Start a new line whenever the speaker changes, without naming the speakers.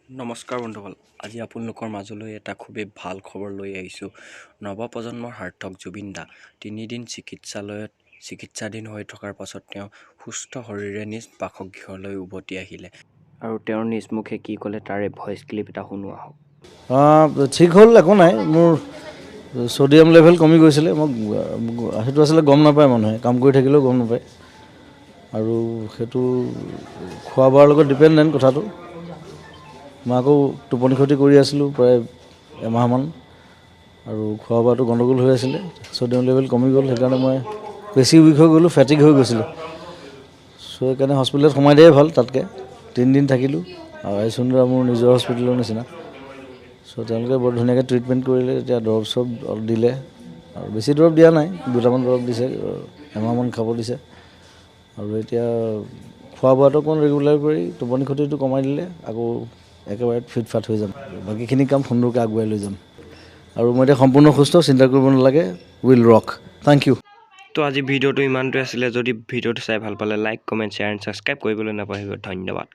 নমস্কাৰ বন্ধুসকল, আজি আপোনালোকৰ মাজলৈ এটা খুবেই ভাল খবৰ লৈ আহিছোঁ। নৱপ্ৰজন্মৰ সাৰ্থক জুবিন দা 3 দিন চিকিৎসালয়ত চিকিৎসাধীন হৈ থকাৰ পাছত তেওঁ সুস্থ শৰীৰে নিজ বাসগৃহলৈ উভতি আহিলে আৰু তেওঁৰ নিজ মুখে কি ক'লে তাৰে ভইচ ক্লিপ এটা শুনো আহক।
ঠিক হ'ল, একো নাই। মোৰ ছ'ডিয়াম লেভেল কমি গৈছিলে। মোক সেইটো আচলতে গম নাপায়, মানুহে কাম কৰি থাকিলেও গম নাপায়, আৰু সেইটো খোৱা বোৱাৰ লগত ডিপেণ্ডেণ্ট কথাটো। মই আকৌ টোপনি ক্ষতি কৰি আছিলোঁ প্ৰায় এমাহমান, আৰু খোৱা বোৱাটো গণ্ডগোল হৈ আছিলে। ছ'ডিয়াম লেভেল কমি গ'ল, সেইকাৰণে মই বেছি উইক হৈ গ'লোঁ, ফেটিক হৈ গৈছিলোঁ। চ' সেইকাৰণে হস্পিটেলত সোমাই দিয়াই ভাল। তাতকৈ 3 দিন থাকিলোঁ, আৰু আইচুন্দৰা মোৰ নিজৰ হস্পিটেলৰ নিচিনা। চ' তেওঁলোকে বৰ ধুনীয়াকৈ ট্ৰিটমেণ্ট কৰিলে। এতিয়া দৰৱ চৰৱ দিলে, আৰু বেছি দৰৱ দিয়া নাই, 2টামান দৰৱ দিছে, এমাহমান খাব দিছে। আৰু এতিয়া খোৱা বোৱাটো অকণ ৰেগুলাৰ কৰি টোপনি ক্ষতিটো কমাই দিলে আকৌ একেবাৰে ফিটফাট হৈ যাম। বাকীখিনি কাম সুন্দৰকৈ আগুৱাই লৈ যাম, আৰু মই এতিয়া সম্পূৰ্ণ সুস্থ, চিন্তা কৰিব নালাগে। Will rock. Thank you.
তো আজি ভিডিঅ'টো ইমানটোৱে আছিলে। যদি ভিডিঅ'টো চাই ভাল পালে like, comment, share and subscribe কৰিবলৈ নাপাহৰিব। ধন্যবাদ।